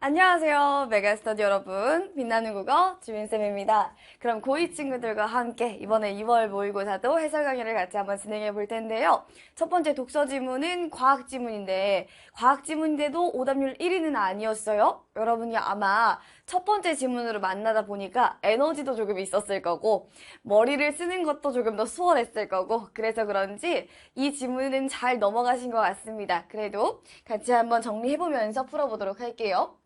안녕하세요. 메가스터디 여러분. 빛나는 국어 주민쌤입니다. 그럼 고2 친구들과 함께 이번에 2월 모의고사도 해설 강의를 같이 한번 진행해 볼 텐데요. 첫 번째 독서 지문은 과학 지문인데 과학 지문인데도 오답률 1위는 아니었어요. 여러분이 아마 첫 번째 지문으로 만나다 보니까 에너지도 조금 있었을 거고 머리를 쓰는 것도 조금 더 수월했을 거고 그래서 그런지 이 지문은 잘 넘어가신 것 같습니다. 그래도 같이 한번 정리해보면서 풀어보도록 할게요.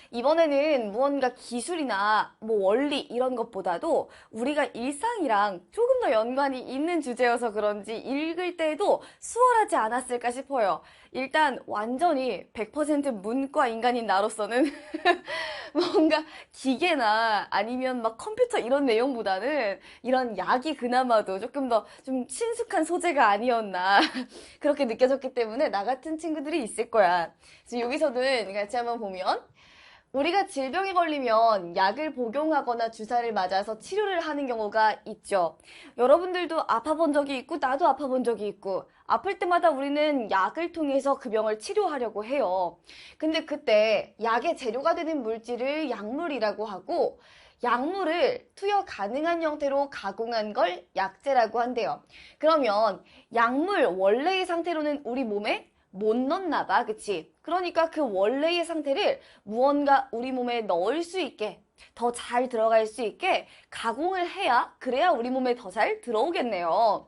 이번에는 무언가 기술이나 원리 이런 것보다도 우리가 일상이랑 조금 더 연관이 있는 주제여서 그런지 읽을 때도 수월하지 않았을까 싶어요. 일단 완전히 100% 문과 인간인 나로서는 뭔가 기계나 아니면 막 컴퓨터 이런 내용보다는 이런 약이 그나마도 조금 더 좀 친숙한 소재가 아니었나 그렇게 느껴졌기 때문에 나 같은 친구들이 있을 거야. 그래서 여기서는 같이 한번 보면 우리가 질병에 걸리면 약을 복용하거나 주사를 맞아서 치료를 하는 경우가 있죠. 여러분들도 아파본 적이 있고 나도 아파본 적이 있고 아플 때마다 우리는 약을 통해서 그 병을 치료하려고 해요. 근데 그때 약의 재료가 되는 물질을 약물이라고 하고 약물을 투여 가능한 형태로 가공한 걸 약재라고 한대요. 그러면 약물 원래의 상태로는 우리 몸에 못 넣나 봐, 그치? 그러니까 그 원래의 상태를 무언가 우리 몸에 넣을 수 있게, 더 잘 들어갈 수 있게 가공을 해야, 그래야 우리 몸에 더 잘 들어오겠네요.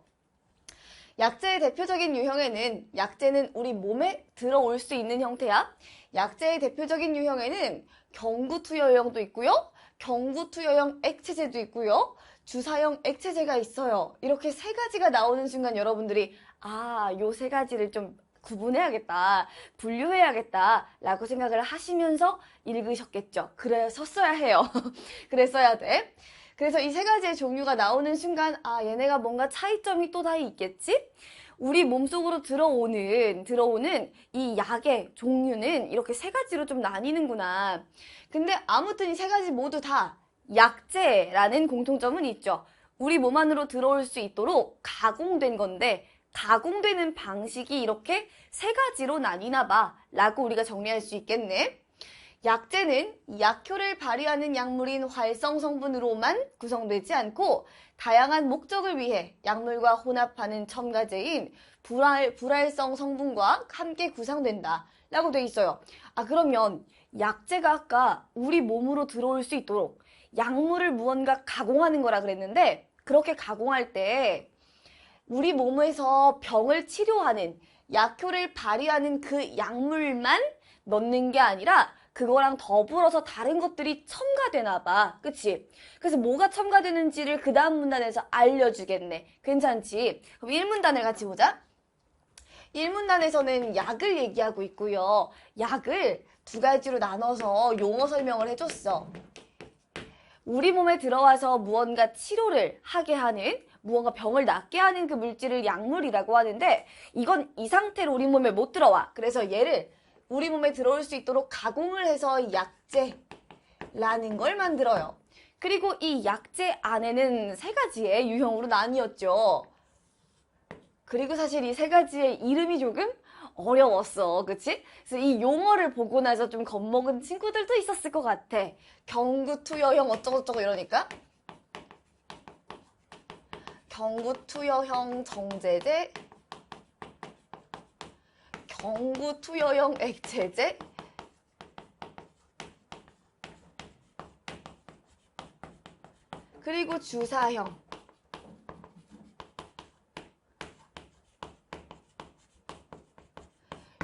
약재의 대표적인 유형에는 약재는 우리 몸에 들어올 수 있는 형태야. 약재의 대표적인 유형에는 경구투여형도 있고요. 경구투여형 액체제도 있고요. 주사형 액체제가 있어요. 이렇게 세 가지가 나오는 순간 여러분들이 요 세 가지를 좀 구분해야겠다, 분류해야겠다 라고 생각을 하시면서 읽으셨겠죠. 그래서 써야 해요. 그랬어야 돼. 그래서 이 세 가지의 종류가 나오는 순간 얘네가 뭔가 차이점이 또 다 있겠지? 우리 몸속으로 들어오는 이 약의 종류는 이렇게 세 가지로 좀 나뉘는구나. 근데 아무튼 이 세 가지 모두 다 약재라는 공통점은 있죠. 우리 몸 안으로 들어올 수 있도록 가공된 건데 가공되는 방식이 이렇게 세 가지로 나뉘나 봐 라고 우리가 정리할 수 있겠네. 약재는 약효를 발휘하는 약물인 활성 성분으로만 구성되지 않고 다양한 목적을 위해 약물과 혼합하는 첨가제인 불활성 성분과 함께 구성된다 라고 돼 있어요. 그러면 약재가 아까 우리 몸으로 들어올 수 있도록 약물을 무언가 가공하는 거라 그랬는데 그렇게 가공할 때 우리 몸에서 병을 치료하는 약효를 발휘하는 그 약물만 넣는 게 아니라 그거랑 더불어서 다른 것들이 첨가되나 봐. 그치? 그래서 뭐가 첨가되는지를 그 다음 문단에서 알려주겠네. 괜찮지? 그럼 1문단을 같이 보자. 1문단에서는 약을 얘기하고 있고요. 약을 두 가지로 나눠서 용어 설명을 해줬어. 우리 몸에 들어와서 무언가 치료를 하게 하는, 무언가 병을 낫게 하는 그 물질을 약물이라고 하는데 이건 이 상태로 우리 몸에 못 들어와. 그래서 얘를 우리 몸에 들어올 수 있도록 가공을 해서 약재라는 걸 만들어요. 그리고 이 약재 안에는 세 가지의 유형으로 나뉘었죠. 그리고 사실 이 세 가지의 이름이 조금 어려웠어. 그치? 그래서 이 용어를 보고 나서 좀 겁먹은 친구들도 있었을 것 같아. 경구투여형 어쩌고저쩌고 이러니까. 경구투여형 정제제, 경구투여형 액체제, 그리고 주사형.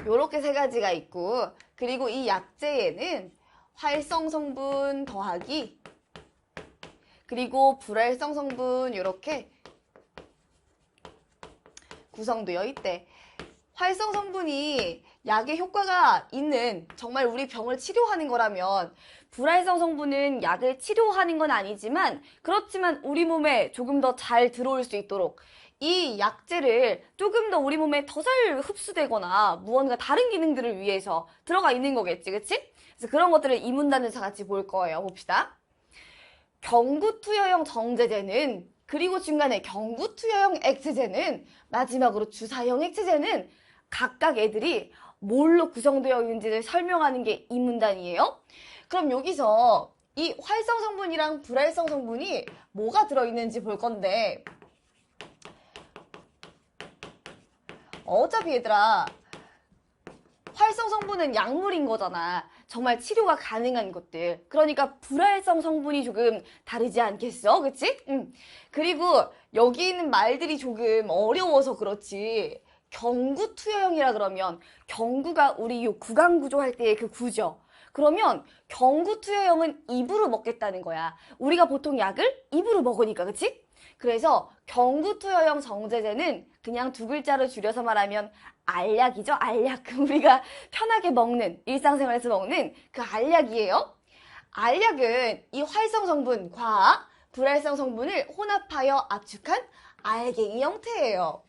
요렇게 세 가지가 있고, 그리고 이 약재에는 활성 성분 더하기, 그리고 불활성 성분 요렇게 구성되어 있대. 활성 성분이 약의 효과가 있는 정말 우리 병을 치료하는 거라면 불활성 성분은 약을 치료하는 건 아니지만 그렇지만 우리 몸에 조금 더 잘 들어올 수 있도록 이 약재를 조금 더 우리 몸에 더 잘 흡수되거나 무언가 다른 기능들을 위해서 들어가 있는 거겠지, 그치? 그래서 그런 것들을 이 문단에서 같이 볼 거예요. 봅시다. 경구투여형 정제제는 그리고 중간에 경구투여형 액체제는 마지막으로 주사형 액체제는 각각 애들이 뭘로 구성되어 있는지를 설명하는 게 이 문단이에요. 그럼 여기서 이 활성 성분이랑 불활성 성분이 뭐가 들어있는지 볼 건데, 어차피 얘들아, 활성 성분은 약물인 거잖아. 정말 치료가 가능한 것들. 그러니까 불활성 성분이 조금 다르지 않겠어? 그치? 응. 그리고 여기 있는 말들이 조금 어려워서 그렇지. 경구투여형이라 그러면 경구가 우리 요 구강구조 할 때의 그 구죠. 그러면 경구투여형은 입으로 먹겠다는 거야. 우리가 보통 약을 입으로 먹으니까, 그치? 그래서 경구투여형 정제제는 그냥 두 글자로 줄여서 말하면 알약이죠, 알약. 우리가 편하게 먹는, 일상생활에서 먹는 그 알약이에요. 알약은 이 활성 성분과 불활성 성분을 혼합하여 압축한 알갱이 형태예요.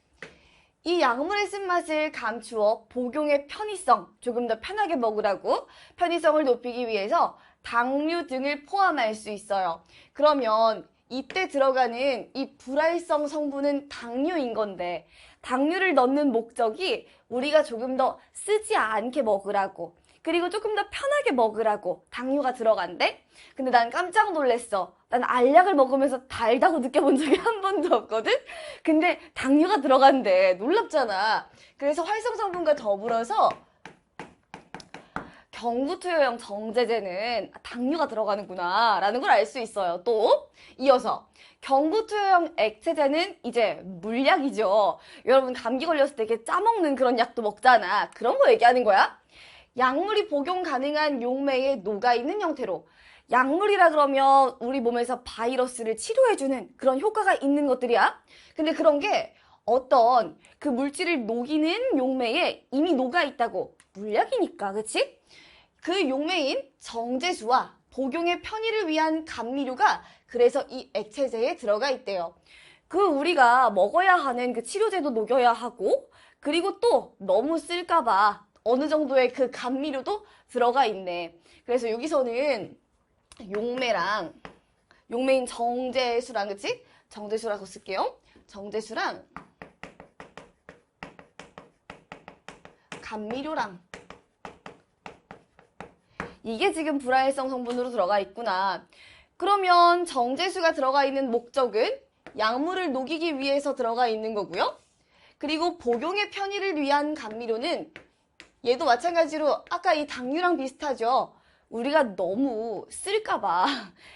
이 약물의 쓴맛을 감추어 복용의 편의성, 조금 더 편하게 먹으라고 편의성을 높이기 위해서 당류 등을 포함할 수 있어요. 그러면 이때 들어가는 이 불활성 성분은 당류인 건데, 당류를 넣는 목적이 우리가 조금 더 쓰지 않게 먹으라고, 그리고 조금 더 편하게 먹으라고 당류가 들어간대? 근데 난 깜짝 놀랐어. 난 알약을 먹으면서 달다고 느껴본 적이 한 번도 없거든? 근데 당류가 들어간대. 놀랍잖아. 그래서 활성 성분과 더불어서 경구투여형 정제제는 당류가 들어가는구나 라는 걸 알 수 있어요. 또 이어서 경구투여형 액체제는 이제 물약이죠. 여러분 감기 걸렸을 때 이렇게 짜먹는 그런 약도 먹잖아. 그런 거 얘기하는 거야. 약물이 복용 가능한 용매에 녹아있는 형태로, 약물이라 그러면 우리 몸에서 바이러스를 치료해주는 그런 효과가 있는 것들이야. 근데 그런 게 어떤 그 물질을 녹이는 용매에 이미 녹아있다고. 물약이니까, 그치? 그 용매인 정제수와 복용의 편의를 위한 감미료가 그래서 이 액체제에 들어가 있대요. 그 우리가 먹어야 하는 그 치료제도 녹여야 하고, 그리고 또 너무 쓸까봐 어느 정도의 그 감미료도 들어가 있네. 그래서 여기서는 용매인 정제수랑, 그치? 정제수라고 쓸게요. 정제수랑 감미료랑, 이게 지금 불활성 성분으로 들어가 있구나. 그러면 정제수가 들어가 있는 목적은 약물을 녹이기 위해서 들어가 있는 거고요. 그리고 복용의 편의를 위한 감미료는 얘도 마찬가지로 아까 이 당류랑 비슷하죠. 우리가 너무 쓸까봐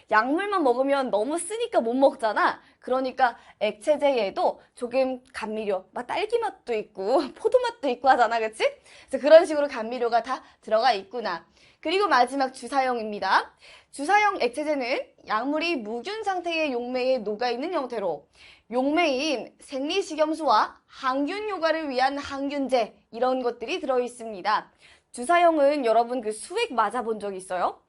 약물만 먹으면 너무 쓰니까 못 먹잖아. 그러니까 액체제에도 조금 감미료, 막 딸기 맛도 있고 포도 맛도 있고 하잖아, 그치? 그래서 그런 식으로 감미료가 다 들어가 있구나. 그리고 마지막 주사형입니다. 주사형 액체제는 약물이 무균 상태의 용매에 녹아있는 형태로 용매인 생리식염수와 항균 효과를 위한 항균제, 이런 것들이 들어있습니다. 주사형은 여러분 그 수액 맞아본 적 있어요?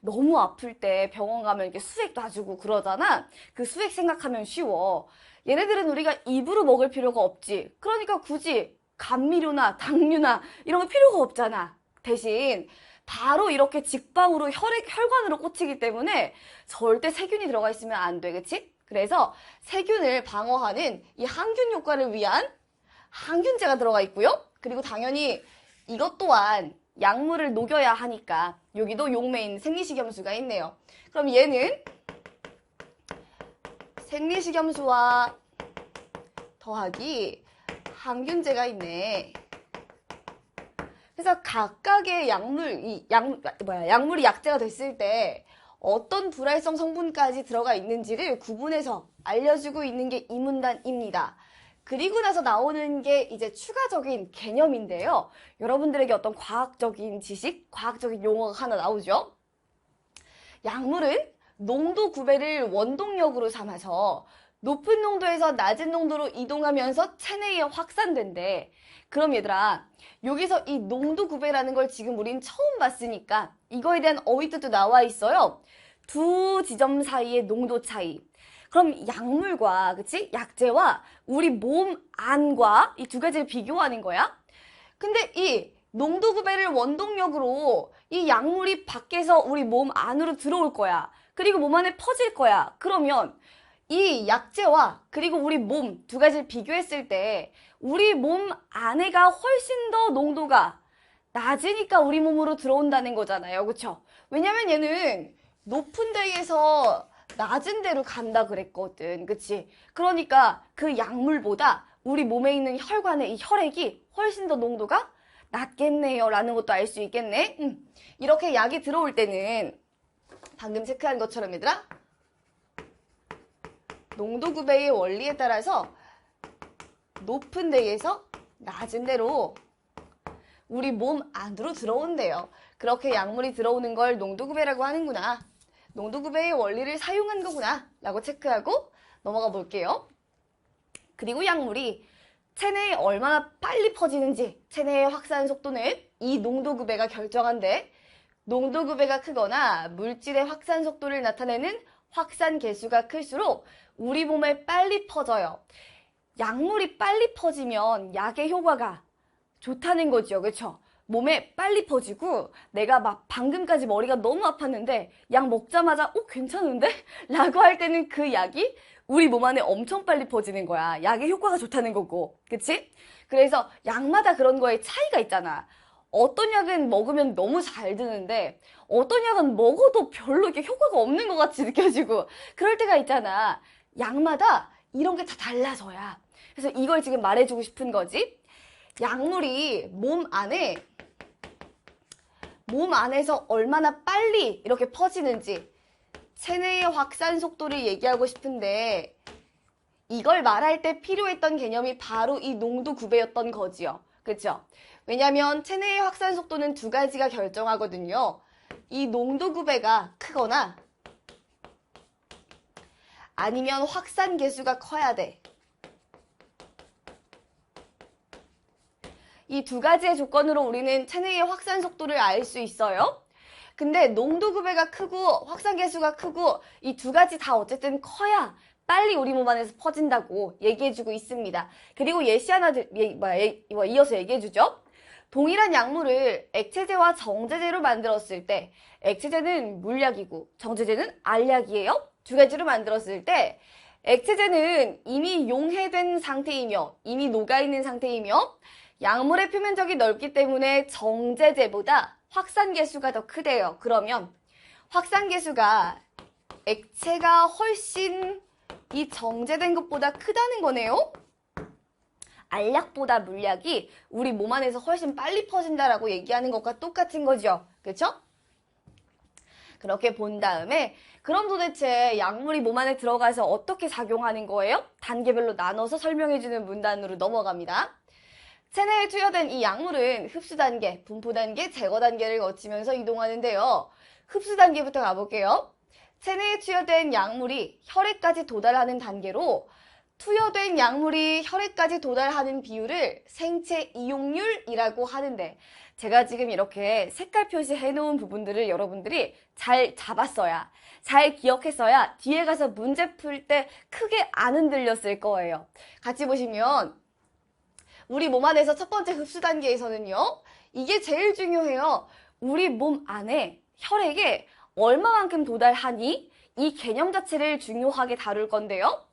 너무 아플 때 병원 가면 이렇게 수액 놔주고 그러잖아. 그 수액 생각하면 쉬워. 얘네들은 우리가 입으로 먹을 필요가 없지. 그러니까 굳이 감미료나 당류나 이런 거 필요가 없잖아. 대신 바로 이렇게 직방으로 혈관으로 꽂히기 때문에 절대 세균이 들어가 있으면 안 돼, 그치? 그래서 세균을 방어하는 이 항균 효과를 위한 항균제가 들어가 있고요. 그리고 당연히 이것 또한 약물을 녹여야 하니까 여기도 용매인 생리식염수가 있네요. 그럼 얘는 생리식염수와 더하기 항균제가 있네. 그래서 각각의 약물이 약제가 됐을 때 어떤 불활성 성분까지 들어가 있는지를 구분해서 알려주고 있는 게 이 문단입니다. 그리고 나서 나오는 게 이제 추가적인 개념인데요. 여러분들에게 어떤 과학적인 지식, 과학적인 용어가 하나 나오죠. 약물은 농도 구배를 원동력으로 삼아서 높은 농도에서 낮은 농도로 이동하면서 체내에 확산된대. 그럼 얘들아, 여기서 이 농도 구배라는 걸 지금 우린 처음 봤으니까 이거에 대한 어휘도 나와 있어요. 두 지점 사이의 농도 차이. 그럼 약물과, 그치? 약제와 우리 몸 안과 이 두 가지를 비교하는 거야. 근데 이 농도 구배를 원동력으로 이 약물이 밖에서 우리 몸 안으로 들어올 거야. 그리고 몸 안에 퍼질 거야. 그러면 이 약제와 그리고 우리 몸 두 가지를 비교했을 때 우리 몸 안에가 훨씬 더 농도가 낮으니까 우리 몸으로 들어온다는 거잖아요. 그쵸? 왜냐면 얘는 높은 데에서 낮은 데로 간다 그랬거든. 그치? 그러니까 그 약물보다 우리 몸에 있는 혈관의 이 혈액이 훨씬 더 농도가 낮겠네요. 라는 것도 알 수 있겠네. 이렇게 약이 들어올 때는 방금 체크한 것처럼 얘들아, 농도 구배의 원리에 따라서 높은 데에서 낮은 데로 우리 몸 안으로 들어온대요. 그렇게 약물이 들어오는 걸 농도구배라고 하는구나. 농도구배의 원리를 사용한 거구나 라고 체크하고 넘어가 볼게요. 그리고 약물이 체내에 얼마나 빨리 퍼지는지, 체내의 확산 속도는 이 농도구배가 결정한대. 농도구배가 크거나 물질의 확산 속도를 나타내는 확산 계수가 클수록 우리 몸에 빨리 퍼져요. 약물이 빨리 퍼지면 약의 효과가 좋다는 거죠. 그쵸? 몸에 빨리 퍼지고 내가 막 방금까지 머리가 너무 아팠는데 약 먹자마자 괜찮은데? 라고 할 때는 그 약이 우리 몸 안에 엄청 빨리 퍼지는 거야. 약의 효과가 좋다는 거고. 그치? 그래서 약마다 그런 거에 차이가 있잖아. 어떤 약은 먹으면 너무 잘 드는데 어떤 약은 먹어도 별로 이렇게 효과가 없는 것 같이 느껴지고 그럴 때가 있잖아. 약마다 이런 게 다 달라서야. 그래서 이걸 지금 말해주고 싶은 거지. 약물이 몸 안에서 얼마나 빨리 이렇게 퍼지는지 체내의 확산 속도를 얘기하고 싶은데 이걸 말할 때 필요했던 개념이 바로 이 농도 구배였던 거지요. 그쵸? 왜냐면 체내의 확산 속도는 두 가지가 결정하거든요. 이 농도 구배가 크거나 아니면 확산 계수가 커야 돼. 이 두 가지의 조건으로 우리는 체내의 확산 속도를 알 수 있어요. 근데 농도 구배가 크고 확산 계수가 크고 이 두 가지 다 어쨌든 커야 빨리 우리 몸 안에서 퍼진다고 얘기해주고 있습니다. 그리고 예시 하나 이어서 얘기해주죠. 동일한 약물을 액체제와 정제제로 만들었을 때 액체제는 물약이고 정제제는 알약이에요. 두 가지로 만들었을 때 액체제는 이미 용해된 상태이며 이미 녹아있는 상태이며 약물의 표면적이 넓기 때문에 정제제보다 확산 계수가 더 크대요. 그러면 확산 계수가 액체가 훨씬 이 정제된 것보다 크다는 거네요. 알약보다 물약이 우리 몸 안에서 훨씬 빨리 퍼진다라고 얘기하는 것과 똑같은 거죠. 그렇죠? 그렇게 본 다음에 그럼 도대체 약물이 몸 안에 들어가서 어떻게 작용하는 거예요? 단계별로 나눠서 설명해주는 문단으로 넘어갑니다. 체내에 투여된 이 약물은 흡수 단계, 분포 단계, 제거 단계를 거치면서 이동하는데요. 흡수 단계부터 가볼게요. 체내에 투여된 약물이 혈액까지 도달하는 단계로 투여된 약물이 혈액까지 도달하는 비율을 생체 이용률이라고 하는데 제가 지금 이렇게 색깔 표시해 놓은 부분들을 여러분들이 잘 잡았어야, 잘 기억했어야 뒤에 가서 문제 풀 때 크게 안 흔들렸을 거예요. 같이 보시면 우리 몸 안에서 첫 번째 흡수 단계에서는요. 이게 제일 중요해요. 우리 몸 안에 혈액에 얼마만큼 도달하니? 이 개념 자체를 중요하게 다룰 건데요.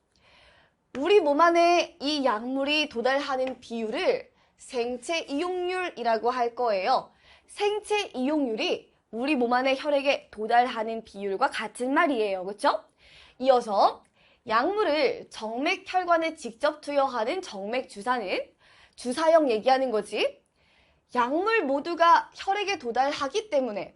우리 몸 안에 이 약물이 도달하는 비율을 생체 이용률이라고 할 거예요. 생체 이용률이 우리 몸 안에 혈액에 도달하는 비율과 같은 말이에요. 그렇죠? 이어서 약물을 정맥 혈관에 직접 투여하는 정맥 주사는 주사형 얘기하는 거지. 약물 모두가 혈액에 도달하기 때문에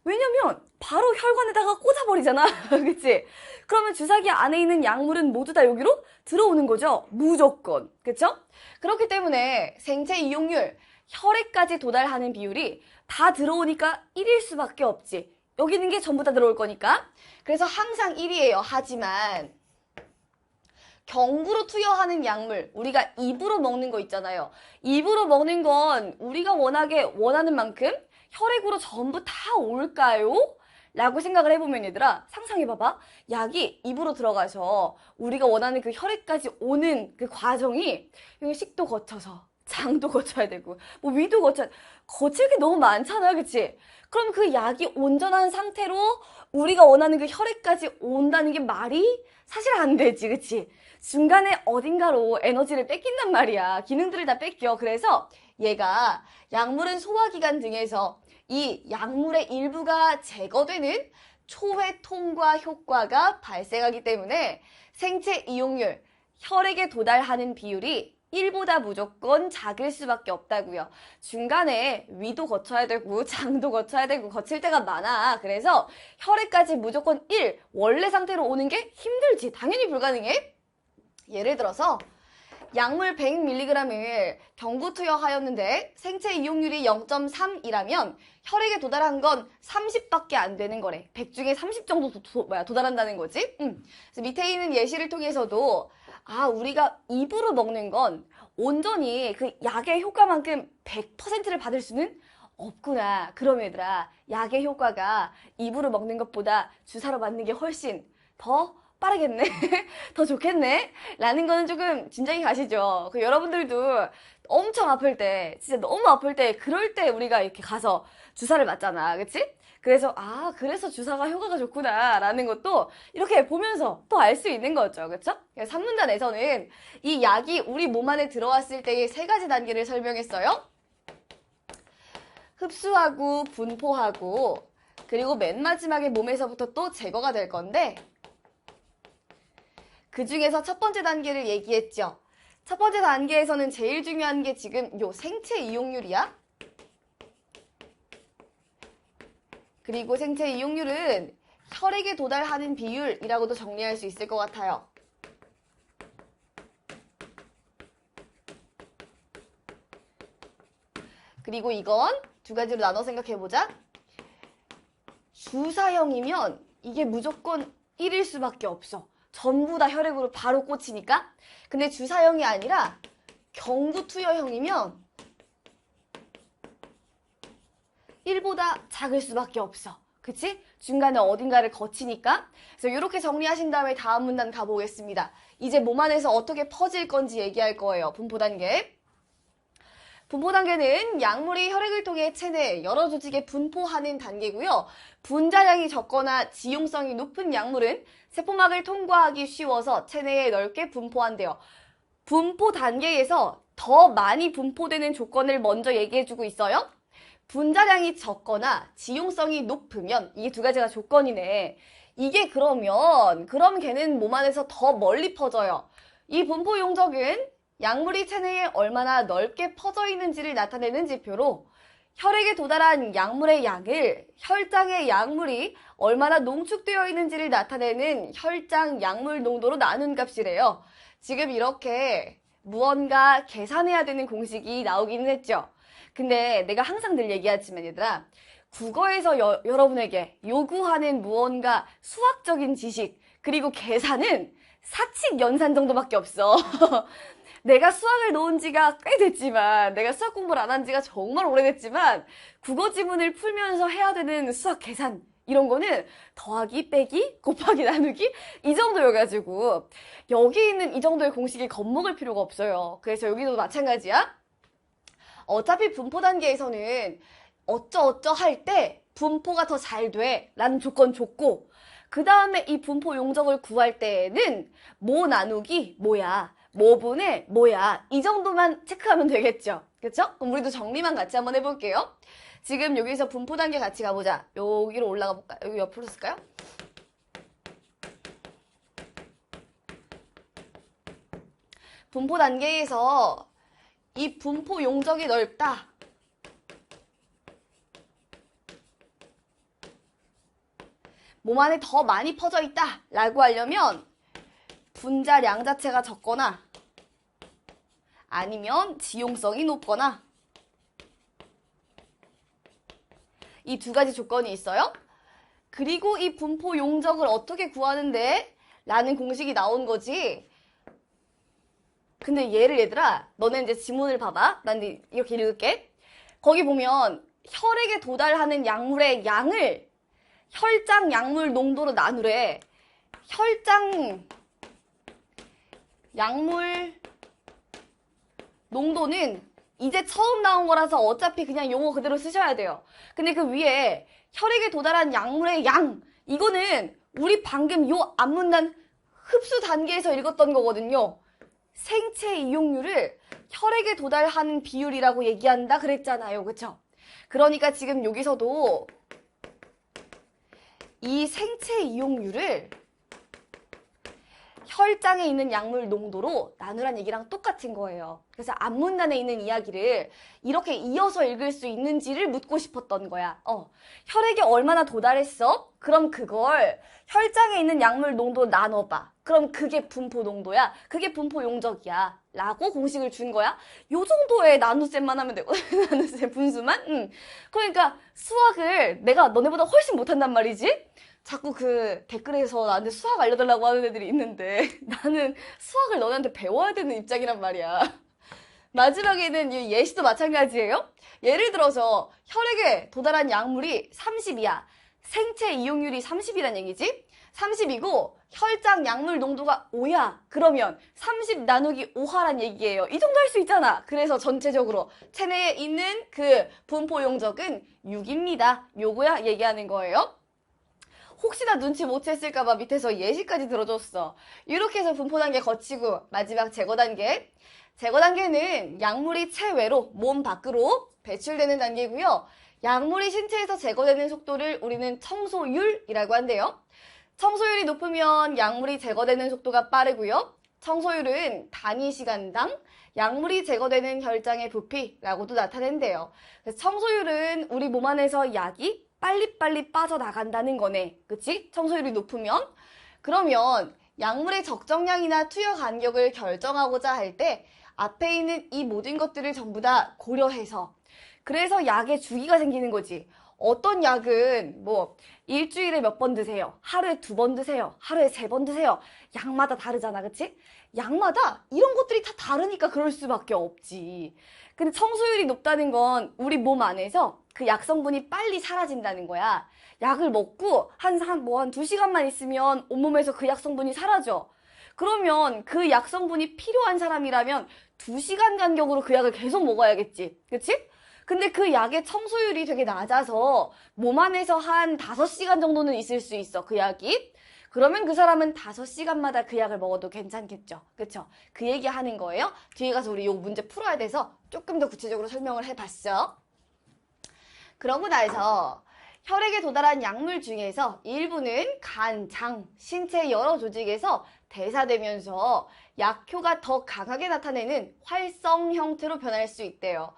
왜냐면 바로 혈관에다가 꽂아버리잖아. 그치? 그러면 주사기 안에 있는 약물은 모두 다 여기로 들어오는 거죠. 무조건. 그쵸? 그렇기 때문에 생체 이용률, 혈액까지 도달하는 비율이 다 들어오니까 1일 수밖에 없지. 여기 있는 게 전부 다 들어올 거니까. 그래서 항상 1이에요. 하지만 경구로 투여하는 약물, 우리가 입으로 먹는 거 있잖아요. 입으로 먹는 건 우리가 워낙에 원하는 만큼 혈액으로 전부 다 올까요? 라고 생각을 해보면 얘들아 상상해봐봐. 약이 입으로 들어가서 우리가 원하는 그 혈액까지 오는 그 과정이 식도 거쳐서 장도 거쳐야 되고 뭐 위도 거칠 게 너무 많잖아. 그치? 그럼 그 약이 온전한 상태로 우리가 원하는 그 혈액까지 온다는 게 말이 사실 안 되지. 그치? 중간에 어딘가로 에너지를 뺏긴단 말이야. 기능들을 다 뺏겨. 그래서 얘가 약물은 소화기관 등에서 이 약물의 일부가 제거되는 초회 통과 효과가 발생하기 때문에 생체 이용률, 혈액에 도달하는 비율이 1보다 무조건 작을 수밖에 없다고요. 중간에 위도 거쳐야 되고 장도 거쳐야 되고 거칠 때가 많아. 그래서 혈액까지 무조건 1, 원래 상태로 오는 게 힘들지. 당연히 불가능해. 예를 들어서 약물 100mg을 경구 투여하였는데 생체 이용률이 0.3이라면 혈액에 도달한 건 30밖에 안 되는 거래. 100 중에 30 정도 도달한다는 거지. 그래서 밑에 있는 예시를 통해서도 우리가 입으로 먹는 건 온전히 그 약의 효과만큼 100%를 받을 수는 없구나. 그럼 얘들아, 약의 효과가 입으로 먹는 것보다 주사로 맞는 게 훨씬 더 빠르겠네? 더 좋겠네? 라는 거는 조금 짐작이 가시죠? 여러분들도 엄청 아플 때, 진짜 너무 아플 때, 그럴 때 우리가 이렇게 가서 주사를 맞잖아. 그치? 그래서, 그래서 주사가 효과가 좋구나. 라는 것도 이렇게 보면서 또 알 수 있는 거죠. 그쵸? 산문단에서는 이 약이 우리 몸 안에 들어왔을 때의 3가지 단계를 설명했어요. 흡수하고, 분포하고, 그리고 맨 마지막에 몸에서부터 또 제거가 될 건데, 그 중에서 첫 번째 단계를 얘기했죠. 첫 번째 단계에서는 제일 중요한 게 지금 요 생체 이용률이야. 그리고 생체 이용률은 혈액에 도달하는 비율이라고도 정리할 수 있을 것 같아요. 그리고 이건 2가지로 나눠 생각해보자. 주사형이면 이게 무조건 1일 수밖에 없어. 전부 다 혈액으로 바로 꽂히니까. 근데 주사형이 아니라 경구 투여형이면 1보다 작을 수밖에 없어. 그치? 중간에 어딘가를 거치니까. 그래서 이렇게 정리하신 다음에 다음 문단 가보겠습니다. 이제 몸 안에서 어떻게 퍼질 건지 얘기할 거예요. 분포 단계. 분포 단계는 약물이 혈액을 통해 체내 여러 조직에 분포하는 단계고요. 분자량이 적거나 지용성이 높은 약물은 세포막을 통과하기 쉬워서 체내에 넓게 분포한대요. 분포 단계에서 더 많이 분포되는 조건을 먼저 얘기해주고 있어요. 분자량이 적거나 지용성이 높으면 이게 2가지가 조건이네. 이게 그럼 걔는 몸 안에서 더 멀리 퍼져요. 이 분포 용적은 약물이 체내에 얼마나 넓게 퍼져 있는지를 나타내는 지표로 혈액에 도달한 약물의 양을 혈장의 약물이 얼마나 농축되어 있는지를 나타내는 혈장 약물 농도로 나눈 값이래요. 지금 이렇게 무언가 계산해야 되는 공식이 나오기는 했죠. 근데 내가 항상 늘 얘기하지만 얘들아, 국어에서 여러분에게 요구하는 무언가 수학적인 지식 그리고 계산은 사칙 연산 정도밖에 없어. 내가 수학을 놓은 지가 꽤 됐지만, 내가 수학 공부를 안 한 지가 정말 오래됐지만, 국어 지문을 풀면서 해야 되는 수학 계산, 이런 거는 더하기, 빼기, 곱하기, 나누기 이 정도여가지고 여기 있는 이 정도의 공식이 겁먹을 필요가 없어요. 그래서 여기도 마찬가지야. 어차피 분포 단계에서는 어쩌어쩌 할 때 분포가 더 잘 돼 라는 조건 줬고, 그 다음에 이 분포 용적을 구할 때에는 모 나누기 뭐야, 모분의 뭐야, 이 정도만 체크하면 되겠죠. 그쵸? 그럼 우리도 정리만 같이 한번 해볼게요. 지금 여기서 분포 단계 같이 가보자. 여기로 올라가 볼까? 여기 옆으로 쓸까요? 분포 단계에서 이 분포 용적이 넓다. 몸 안에 더 많이 퍼져 있다 라고 하려면 분자량 자체가 적거나 아니면 지용성이 높거나 이 2가지 조건이 있어요. 그리고 이 분포 용적을 어떻게 구하는데? 라는 공식이 나온 거지. 근데 얘들아, 너네 이제 지문을 봐봐. 난 이렇게 읽을게. 거기 보면 혈액에 도달하는 약물의 양을 혈장 약물 농도로 나누래. 혈장 약물 농도는 이제 처음 나온 거라서 어차피 그냥 용어 그대로 쓰셔야 돼요. 근데 그 위에 혈액에 도달한 약물의 양, 이거는 우리 방금 요 앞문단 흡수 단계에서 읽었던 거거든요. 생체 이용률을 혈액에 도달하는 비율이라고 얘기한다 그랬잖아요. 그쵸? 그러니까 지금 여기서도 이 생체 이용률을 혈장에 있는 약물 농도로 나누란 얘기랑 똑같은 거예요. 그래서 앞문단에 있는 이야기를 이렇게 이어서 읽을 수 있는지를 묻고 싶었던 거야. 혈액에 얼마나 도달했어? 그럼 그걸 혈장에 있는 약물 농도 나눠봐. 그럼 그게 분포 농도야. 그게 분포 용적이야. 라고 공식을 준 거야. 요 정도의 나눗셈만 하면 되고 나눗셈 분수만? 그러니까 수학을 내가 너네보다 훨씬 못한단 말이지? 자꾸 그 댓글에서 나한테 수학 알려달라고 하는 애들이 있는데 나는 수학을 너네한테 배워야 되는 입장이란 말이야. 마지막에는 이 예시도 마찬가지예요. 예를 들어서 혈액에 도달한 약물이 30이야. 생체 이용률이 30이란 얘기지? 30이고 혈장 약물 농도가 5야. 그러면 30 나누기 5하란 얘기예요. 이 정도 할 수 있잖아. 그래서 전체적으로 체내에 있는 그 분포 용적은 6입니다. 요거야 얘기하는 거예요. 혹시나 눈치 못 챘을까봐 밑에서 예시까지 들어줬어. 이렇게 해서 분포 단계 거치고 마지막 제거 단계. 제거 단계는 약물이 체외로 몸 밖으로 배출되는 단계고요. 약물이 신체에서 제거되는 속도를 우리는 청소율이라고 한대요. 청소율이 높으면 약물이 제거되는 속도가 빠르고요. 청소율은 단위 시간당 약물이 제거되는 혈장의 부피라고도 나타낸대요. 그래서 청소율은 우리 몸 안에서 약이 빨리빨리 빠져나간다는 거네. 그치? 청소율이 높으면. 그러면 약물의 적정량이나 투여 간격을 결정하고자 할 때 앞에 있는 이 모든 것들을 전부 다 고려해서 그래서 약의 주기가 생기는 거지. 어떤 약은 뭐 일주일에 몇 번 드세요. 하루에 2번 드세요. 하루에 3번 드세요. 약마다 다르잖아. 그치? 약마다 이런 것들이 다 다르니까 그럴 수밖에 없지. 근데 청소율이 높다는 건 우리 몸 안에서 그 약 성분이 빨리 사라진다는 거야. 약을 먹고 한 2시간만 있으면 온몸에서 그 약 성분이 사라져. 그러면 그 약 성분이 필요한 사람이라면 2시간 간격으로 그 약을 계속 먹어야겠지. 그치? 근데 그 약의 청소율이 되게 낮아서 몸 안에서 한 5시간 정도는 있을 수 있어, 그 약이. 그러면 그 사람은 5시간마다 그 약을 먹어도 괜찮겠죠. 그쵸? 그 얘기 하는 거예요. 뒤에 가서 우리 이 문제 풀어야 돼서 조금 더 구체적으로 설명을 해봤어. 그러고 나서 혈액에 도달한 약물 중에서 일부는 간, 장, 신체 여러 조직에서 대사되면서 약효가 더 강하게 나타내는 활성 형태로 변할 수 있대요.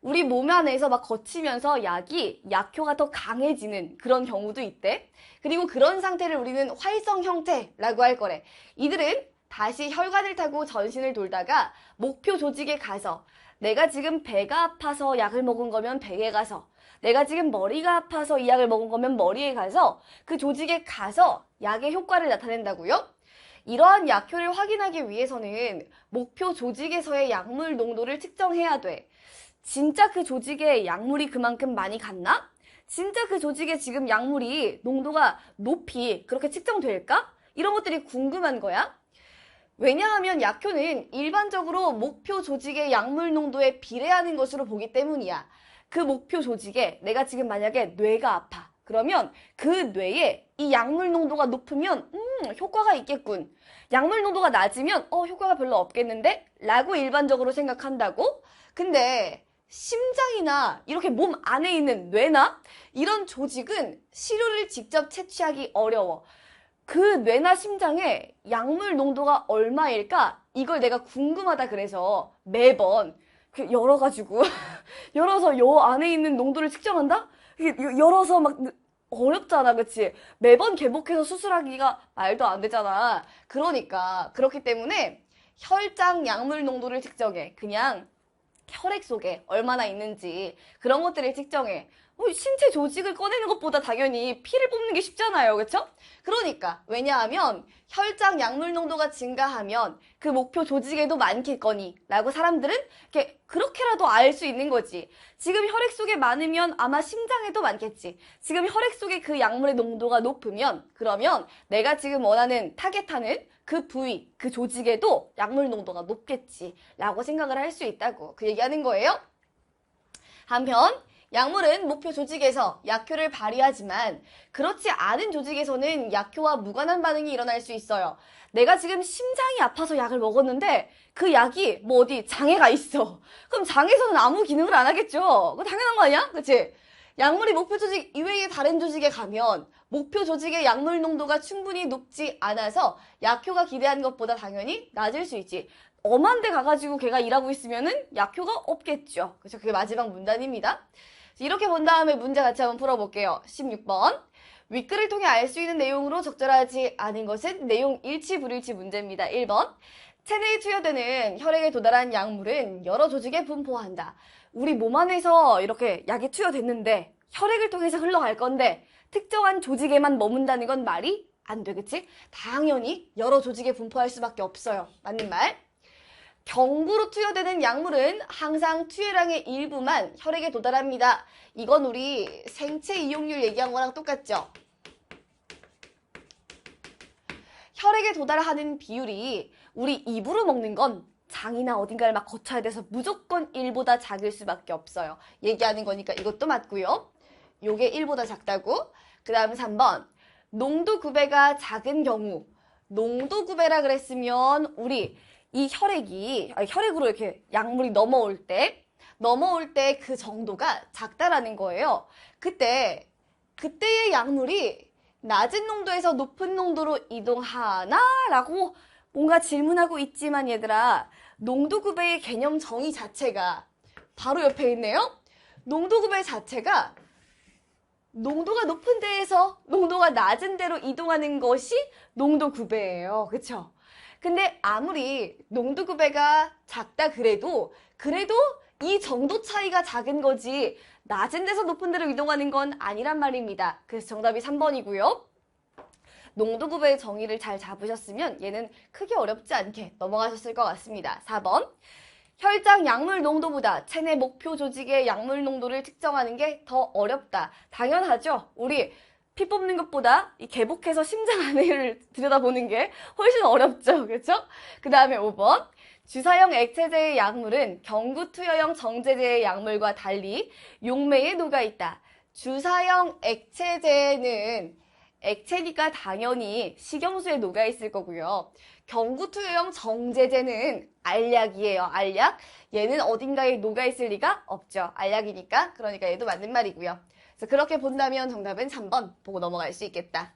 우리 몸 안에서 막 거치면서 약이 약효가 더 강해지는 그런 경우도 있대. 그리고 그런 상태를 우리는 활성 형태라고 할 거래. 이들은 다시 혈관을 타고 전신을 돌다가 목표 조직에 가서 내가 지금 배가 아파서 약을 먹은 거면 배에 가서 내가 지금 머리가 아파서 이 약을 먹은 거면 머리에 가서 그 조직에 가서 약의 효과를 나타낸다고요? 이러한 약효를 확인하기 위해서는 목표 조직에서의 약물 농도를 측정해야 돼. 진짜 그 조직에 약물이 그만큼 많이 갔나? 진짜 그 조직에 지금 약물이 농도가 높이 그렇게 측정될까? 이런 것들이 궁금한 거야. 왜냐하면 약효는 일반적으로 목표 조직의 약물 농도에 비례하는 것으로 보기 때문이야. 그 목표 조직에 내가 지금 만약에 뇌가 아파. 그러면 그 뇌에 이 약물 농도가 높으면 효과가 있겠군. 약물 농도가 낮으면 효과가 별로 없겠는데? 라고 일반적으로 생각한다고? 근데 심장이나 이렇게 몸 안에 있는 뇌나 이런 조직은 시료를 직접 채취하기 어려워. 그 뇌나 심장에 약물 농도가 얼마일까? 이걸 내가 궁금하다 그래서 매번 열어가지고 열어서 요 안에 있는 농도를 측정한다? 이게 열어서 막 어렵잖아, 그치? 매번 개복해서 수술하기가 말도 안 되잖아. 그러니까 그렇기 때문에 혈장 약물 농도를 측정해. 그냥 혈액 속에 얼마나 있는지 그런 것들을 측정해. 신체 조직을 꺼내는 것보다 당연히 피를 뽑는 게 쉽잖아요. 그쵸? 그러니까 왜냐하면 혈장 약물 농도가 증가하면 그 목표 조직에도 많겠거니 라고 사람들은 그렇게라도 알 수 있는 거지. 지금 혈액 속에 많으면 아마 심장에도 많겠지. 지금 혈액 속에 그 약물의 농도가 높으면 그러면 내가 지금 원하는 타겟하는 그 부위, 그 조직에도 약물 농도가 높겠지 라고 생각을 할 수 있다고 그 얘기하는 거예요. 한편 약물은 목표 조직에서 약효를 발휘하지만 그렇지 않은 조직에서는 약효와 무관한 반응이 일어날 수 있어요. 내가 지금 심장이 아파서 약을 먹었는데 그 약이 뭐 어디 장애가 있어. 그럼 장에서는 아무 기능을 안 하겠죠. 그거 당연한 거 아니야? 그치? 약물이 목표 조직 이외의 다른 조직에 가면 목표 조직의 약물 농도가 충분히 높지 않아서 약효가 기대한 것보다 당연히 낮을 수 있지. 엄한 데 가가지고 걔가 일하고 있으면은 약효가 없겠죠. 그렇죠? 그게 마지막 문단입니다. 이렇게 본 다음에 문제 같이 한번 풀어볼게요. 16번. 윗글을 통해 알 수 있는 내용으로 적절하지 않은 것은 내용 일치 불일치 문제입니다. 1번. 체내에 투여되는 혈액에 도달한 약물은 여러 조직에 분포한다. 우리 몸 안에서 이렇게 약이 투여됐는데 혈액을 통해서 흘러갈 건데 특정한 조직에만 머문다는 건 말이 안 돼, 그치? 당연히 여러 조직에 분포할 수밖에 없어요. 맞는 말? 경구로 투여되는 약물은 항상 투여량의 일부만 혈액에 도달합니다. 이건 우리 생체 이용률 얘기한 거랑 똑같죠? 혈액에 도달하는 비율이 우리 입으로 먹는 건 장이나 어딘가를 막 거쳐야 돼서 무조건 1보다 작을 수밖에 없어요. 얘기하는 거니까 이것도 맞고요. 요게 1보다 작다고. 그 다음 3번. 농도 9배가 작은 경우. 농도 9배라 그랬으면 우리 이 혈액으로 이렇게 약물이 넘어올 때 그 정도가 작다라는 거예요. 그때의 약물이 낮은 농도에서 높은 농도로 이동하나? 라고 뭔가 질문하고 있지만 얘들아, 농도 9배의 개념 정의 자체가 바로 옆에 있네요. 농도 9배 자체가 농도가 높은 데에서 농도가 낮은 데로 이동하는 것이 농도 9배예요. 그쵸? 근데 아무리 농도 9배가 작다 그래도 이 정도 차이가 작은 거지 낮은 데서 높은 데로 이동하는 건 아니란 말입니다. 그래서 정답이 3번이고요. 농도 9배의 정의를 잘 잡으셨으면 얘는 크게 어렵지 않게 넘어가셨을 것 같습니다. 4번. 혈장 약물 농도보다 체내 목표 조직의 약물 농도를 측정하는 게 더 어렵다. 당연하죠. 우리 피 뽑는 것보다 이 개복해서 심장 안을 들여다보는 게 훨씬 어렵죠. 그렇죠? 그 다음에 5번. 주사형 액체제의 약물은 경구투여형 정제제의 약물과 달리 용매에 녹아있다. 주사형 액체제는 액체니까 당연히 식염수에 녹아있을 거고요. 경구투여형 정제제는 알약이에요. 알약. 얘는 어딘가에 녹아있을 리가 없죠. 알약이니까. 그러니까 얘도 맞는 말이고요. 그래서 그렇게 본다면 정답은 3번 보고 넘어갈 수 있겠다.